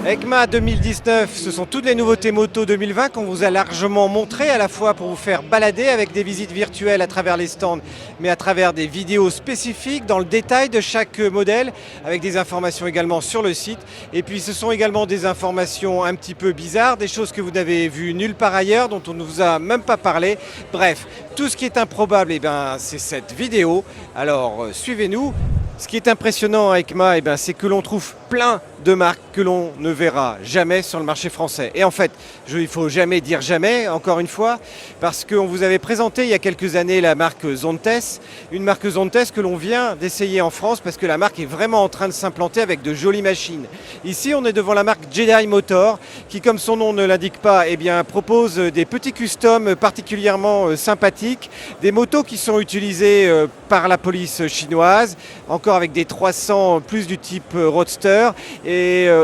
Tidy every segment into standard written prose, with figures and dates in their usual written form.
EICMA 2019, ce sont toutes les nouveautés moto 2020 qu'on vous a largement montrées, à la fois pour vous faire balader avec des visites virtuelles à travers les stands, mais à travers des vidéos spécifiques dans le détail de chaque modèle, avec des informations également sur le site. Et puis ce sont également des informations un petit peu bizarres, des choses que vous n'avez vues nulle part ailleurs, dont on ne vous a même pas parlé. Bref, tout ce qui est improbable, c'est cette vidéo. Alors suivez-nous. Ce qui est impressionnant à EICMA, c'est que l'on trouve plein de marques que l'on ne verra jamais sur le marché français. Et en fait, il ne faut jamais dire jamais, encore une fois, parce qu'on vous avait présenté il y a quelques années la marque Zontes, une marque Zontes que l'on vient d'essayer en France parce que la marque est vraiment en train de s'implanter avec de jolies machines. Ici, on est devant la marque Jedi Motor, qui, comme son nom ne l'indique pas, propose des petits customs particulièrement sympathiques, des motos qui sont utilisées par la police chinoise, encore avec des 300 plus du type roadster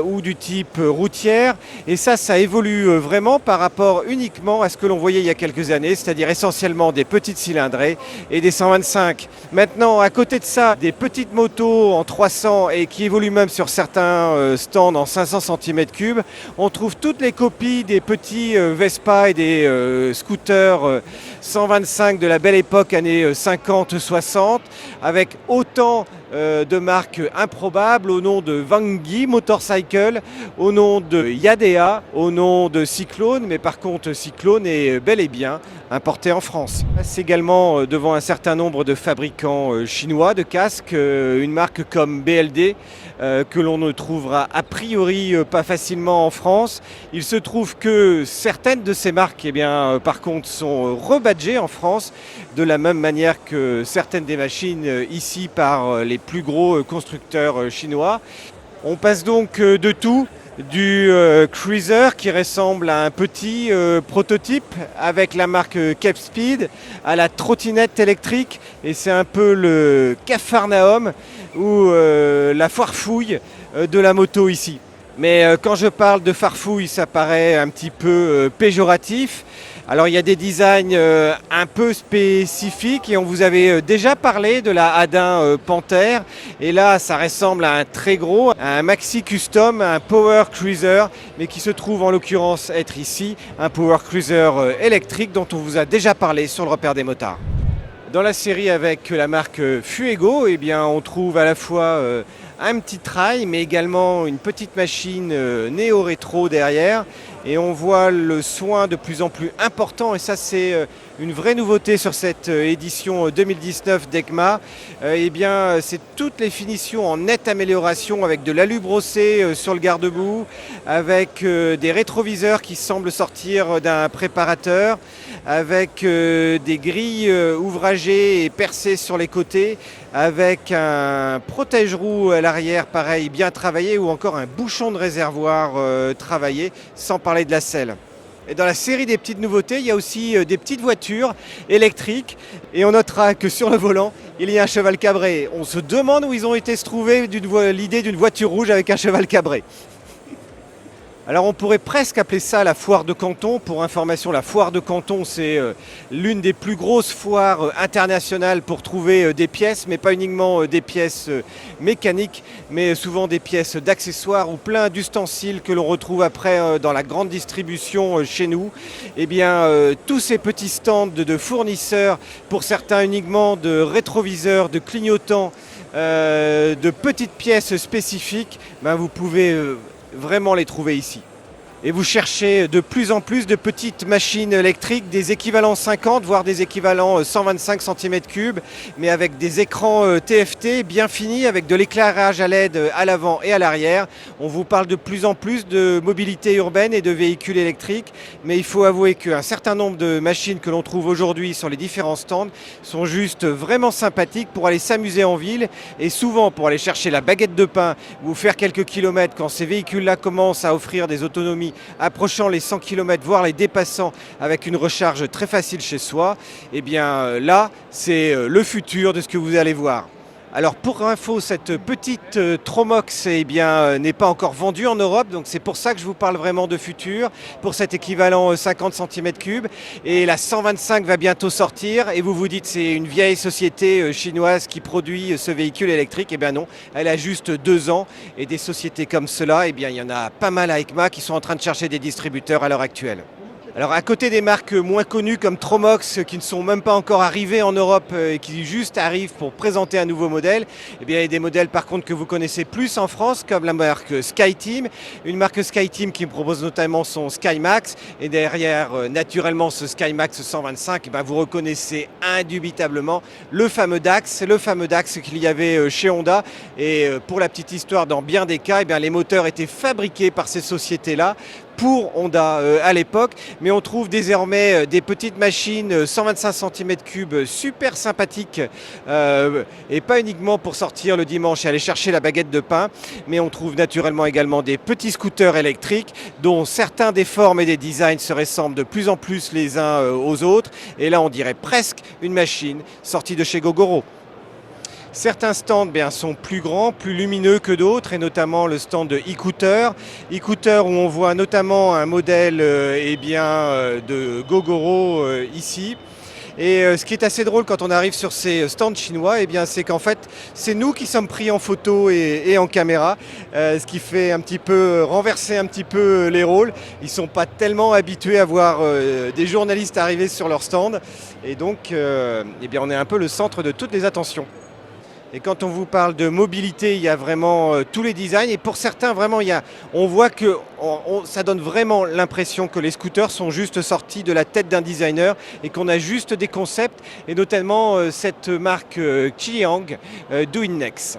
ou du type routière. Et ça évolue vraiment par rapport uniquement à ce que l'on voyait il y a quelques années, c'est-à-dire essentiellement des petites cylindrées et des 125. Maintenant, à côté de ça, des petites motos en 300 et qui évoluent même sur certains stands en 500 cm3, on trouve toutes les copies des petits Vespa et des scooters 125 de la belle époque années 50-60, avec autant de marques improbables au nom de Wangi Motorcycle, au nom de Yadea, au nom de Cyclone, mais par contre Cyclone est bel et bien importé en France. C'est également devant un certain nombre de fabricants chinois de casques, une marque comme BLD que l'on ne trouvera a priori pas facilement en France. Il se trouve que certaines de ces marques par contre sont rebadgées en France de la même manière que certaines des machines ici par les plus gros constructeurs chinois. On passe donc de tout, du cruiser qui ressemble à un petit prototype avec la marque Capespeed, à la trottinette électrique, et c'est un peu le Capharnaüm ou la foire-fouille de la moto ici. Mais quand je parle de farfouille, ça paraît un petit peu péjoratif. Alors il y a des designs un peu spécifiques et on vous avait déjà parlé de la Hadin Panther. Et là, ça ressemble à un très gros, à un maxi custom, un power cruiser, mais qui se trouve en l'occurrence être ici un power cruiser électrique dont on vous a déjà parlé sur le repère des motards. Dans la série avec la marque Fuego, on trouve à la fois un petit trail, mais également une petite machine néo-rétro derrière. Et on voit le soin de plus en plus important, et ça c'est une vraie nouveauté sur cette édition 2019 d'EICMA. C'est toutes les finitions en nette amélioration avec de l'alu brossé sur le garde-boue, avec des rétroviseurs qui semblent sortir d'un préparateur, avec des grilles ouvragées et percées sur les côtés, avec un protège-roue à l'arrière pareil bien travaillé, ou encore un bouchon de réservoir travaillé, sans parler de la selle. Et dans la série des petites nouveautés, il y a aussi des petites voitures électriques, et on notera que sur le volant, il y a un cheval cabré. On se demande où ils ont été se trouver l'idée d'une voiture rouge avec un cheval cabré. Alors on pourrait presque appeler ça la foire de Canton. Pour information, la foire de Canton, c'est l'une des plus grosses foires internationales pour trouver des pièces, mais pas uniquement des pièces mécaniques, mais souvent des pièces d'accessoires ou plein d'ustensiles que l'on retrouve après dans la grande distribution chez nous. Tous ces petits stands de fournisseurs, pour certains uniquement de rétroviseurs, de clignotants, de petites pièces spécifiques, vous pouvez vraiment les trouver ici. Et vous cherchez de plus en plus de petites machines électriques, des équivalents 50, voire des équivalents 125 cm3, mais avec des écrans TFT bien finis, avec de l'éclairage à LED à l'avant et à l'arrière. On vous parle de plus en plus de mobilité urbaine et de véhicules électriques, mais il faut avouer qu'un certain nombre de machines que l'on trouve aujourd'hui sur les différents stands sont juste vraiment sympathiques pour aller s'amuser en ville, et souvent pour aller chercher la baguette de pain ou faire quelques kilomètres quand ces véhicules-là commencent à offrir des autonomies approchant les 100 km, voire les dépassant avec une recharge très facile chez soi. Là, c'est le futur de ce que vous allez voir. Alors pour info, cette petite Tromox n'est pas encore vendue en Europe, donc c'est pour ça que je vous parle vraiment de futur, pour cet équivalent 50 cm3. Et la 125 va bientôt sortir et vous vous dites c'est une vieille société chinoise qui produit ce véhicule électrique. Eh bien non, elle a juste 2 ans et des sociétés comme cela, il y en a pas mal à EICMA qui sont en train de chercher des distributeurs à l'heure actuelle. Alors à côté des marques moins connues comme Tromox qui ne sont même pas encore arrivées en Europe et qui juste arrivent pour présenter un nouveau modèle, il y a des modèles par contre que vous connaissez plus en France comme la marque SkyTeam, une marque SkyTeam qui propose notamment son SkyMax et derrière naturellement ce SkyMax 125, vous reconnaissez indubitablement le fameux Dax qu'il y avait chez Honda et pour la petite histoire dans bien des cas, les moteurs étaient fabriqués par ces sociétés-là pour Honda à l'époque, mais on trouve désormais des petites machines 125 cm3 super sympathiques et pas uniquement pour sortir le dimanche et aller chercher la baguette de pain, mais on trouve naturellement également des petits scooters électriques dont certains des formes et des designs se ressemblent de plus en plus les uns aux autres et là on dirait presque une machine sortie de chez Gogoro. Certains stands sont plus grands, plus lumineux que d'autres, et notamment le stand de e-Cooter. E-Cooter où on voit notamment un modèle de Gogoro ici. Et ce qui est assez drôle quand on arrive sur ces stands chinois, c'est qu'en fait, c'est nous qui sommes pris en photo et en caméra, ce qui fait un petit peu renverser un petit peu les rôles. Ils ne sont pas tellement habitués à voir des journalistes arriver sur leur stand. Et donc, on est un peu le centre de toutes les attentions. Et quand on vous parle de mobilité, il y a vraiment tous les designs. Et pour certains, vraiment, on voit que ça donne vraiment l'impression que les scooters sont juste sortis de la tête d'un designer et qu'on a juste des concepts. Et notamment cette marque Qiliang Doinnex.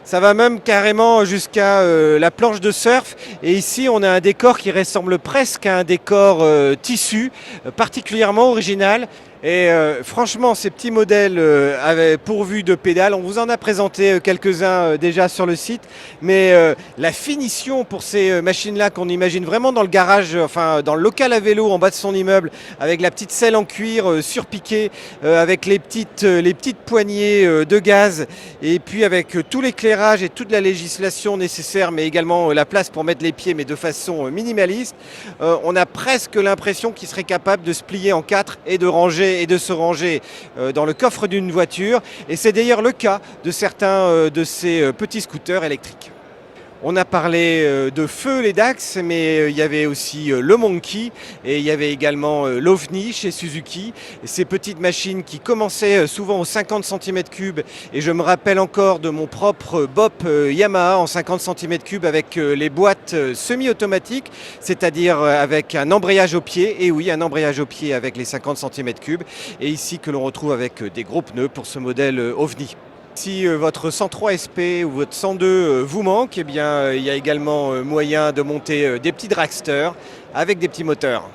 Ça va même carrément jusqu'à la planche de surf. Et ici, on a un décor qui ressemble presque à un décor tissu, particulièrement original. Et franchement, ces petits modèles pourvus de pédales, on vous en a présenté quelques-uns déjà sur le site, mais la finition pour ces machines-là qu'on imagine vraiment dans le garage, dans le local à vélo en bas de son immeuble, avec la petite selle en cuir surpiquée, avec les petites poignées de gaz, et puis avec tout l'éclairage et toute la législation nécessaire, mais également la place pour mettre les pieds, mais de façon minimaliste, on a presque l'impression qu'il serait capable de se plier en 4 et de se ranger dans le coffre d'une voiture. Et c'est d'ailleurs le cas de certains de ces petits scooters électriques. On a parlé de feu les Dax, mais il y avait aussi le Monkey et il y avait également l'OVNI chez Suzuki. Ces petites machines qui commençaient souvent aux 50 cm3 et je me rappelle encore de mon propre Bop Yamaha en 50 cm3 avec les boîtes semi-automatiques, c'est-à-dire avec un embrayage au pied, et oui, un embrayage au pied avec les 50 cm3 et ici que l'on retrouve avec des gros pneus pour ce modèle OVNI. Si votre 103 SP ou votre 102 vous manque, il y a également moyen de monter des petits dragsters avec des petits moteurs.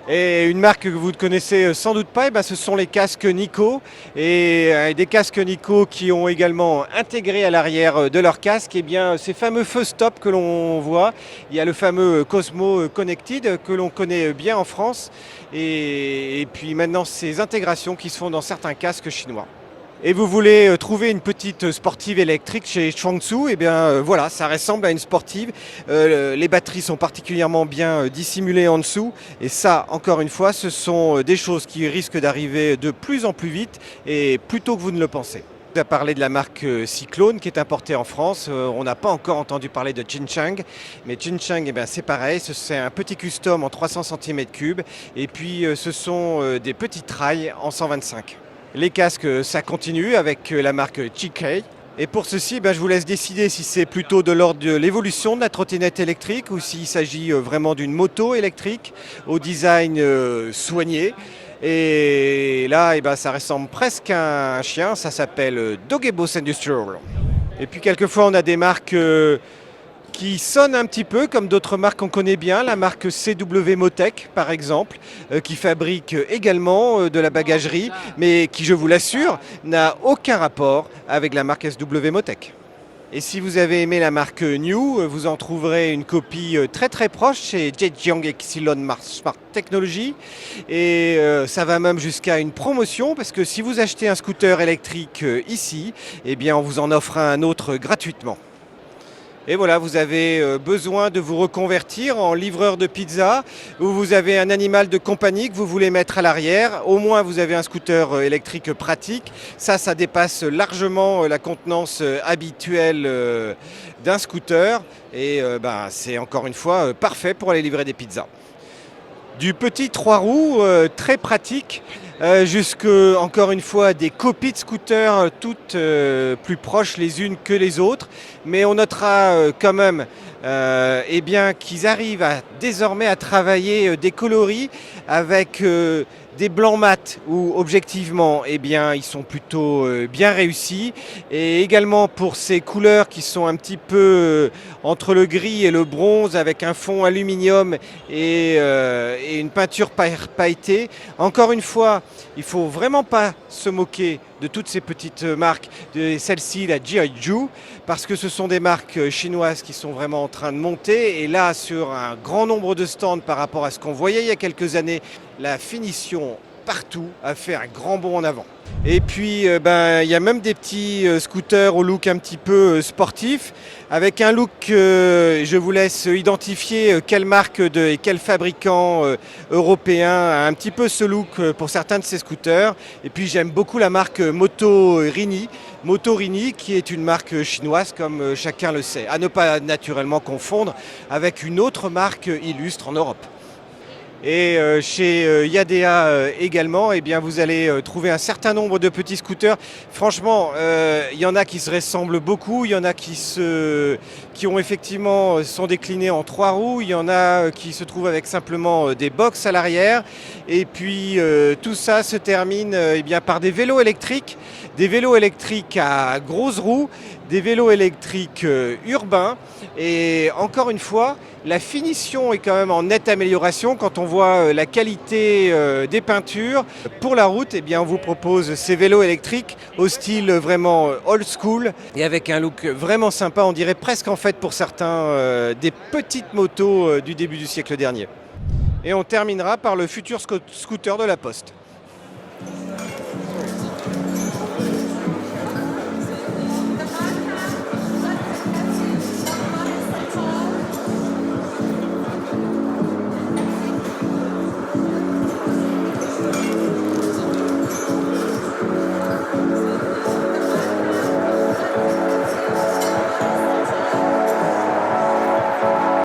Et une marque que vous ne connaissez sans doute pas, ce sont les casques Nico. Et des casques Nico qui ont également intégré à l'arrière de leur casque ces fameux feux stop que l'on voit. Il y a le fameux Cosmo Connected que l'on connaît bien en France. Et puis maintenant ces intégrations qui se font dans certains casques chinois. Et vous voulez trouver une petite sportive électrique chez Chuangzi, voilà, ça ressemble à une sportive. Les batteries sont particulièrement bien dissimulées en dessous. Et ça, encore une fois, ce sont des choses qui risquent d'arriver de plus en plus vite et plus tôt que vous ne le pensez. On a parlé de la marque Cyclone qui est importée en France. On n'a pas encore entendu parler de Jincheng. Mais Jincheng, c'est pareil. C'est un petit custom en 300 cm3. Et puis, ce sont des petits rails en 125. Les casques, ça continue avec la marque GK. Et pour ceci, je vous laisse décider si c'est plutôt de l'ordre de l'évolution de la trottinette électrique ou s'il s'agit vraiment d'une moto électrique au design soigné. Et là, ça ressemble presque à un chien. Ça s'appelle Doggebos Industrial. Et puis quelquefois, on a des marques qui sonne un petit peu comme d'autres marques qu'on connaît bien, la marque CW Motec par exemple, qui fabrique également de la bagagerie, mais qui, je vous l'assure, n'a aucun rapport avec la marque SW Motec. Et si vous avez aimé la marque New, vous en trouverez une copie très très proche chez Zhejiang Exilon Smart Technology. Et ça va même jusqu'à une promotion parce que si vous achetez un scooter électrique ici, eh bien on vous en offre un autre gratuitement. Et voilà, vous avez besoin de vous reconvertir en livreur de pizza ou vous avez un animal de compagnie que vous voulez mettre à l'arrière. Au moins, vous avez un scooter électrique pratique. Ça dépasse largement la contenance habituelle d'un scooter. Et c'est encore une fois parfait pour aller livrer des pizzas. Du petit 3 roues très pratique jusque, encore une fois, des copies de scooters toutes plus proches les unes que les autres. Mais on notera quand même qu'ils arrivent désormais à travailler des coloris avec des blancs mat où objectivement ils sont plutôt bien réussis, et également pour ces couleurs qui sont un petit peu entre le gris et le bronze avec un fond aluminium et une peinture pailletée. Encore une fois, il ne faut vraiment pas se moquer de toutes ces petites marques, de celle-ci, la Jiaju, parce que ce sont des marques chinoises qui sont vraiment en train de monter. Et là, sur un grand nombre de stands par rapport à ce qu'on voyait il y a quelques années, la finition partout a fait un grand bond en avant. Et puis, il y a même des petits scooters au look un petit peu sportif, avec un look, je vous laisse identifier quelle marque et quel fabricant européen a un petit peu ce look pour certains de ces scooters. Et puis j'aime beaucoup la marque Motorini, qui est une marque chinoise comme chacun le sait, à ne pas naturellement confondre avec une autre marque illustre en Europe. Et chez Yadea également, vous allez trouver un certain nombre de petits scooters. Franchement, il y en a qui se ressemblent beaucoup, il y en a qui ont effectivement sont déclinés en 3 roues, il y en a qui se trouvent avec simplement des box à l'arrière. Et puis tout ça se termine par des vélos électriques à grosses roues, des vélos électriques urbains. Et encore une fois, la finition est quand même en nette amélioration quand on voit la qualité des peintures. Pour la route, on vous propose ces vélos électriques au style vraiment old school et avec un look vraiment sympa, on dirait presque en fait pour certains des petites motos du début du siècle dernier. Et on terminera par le futur scooter de la Poste.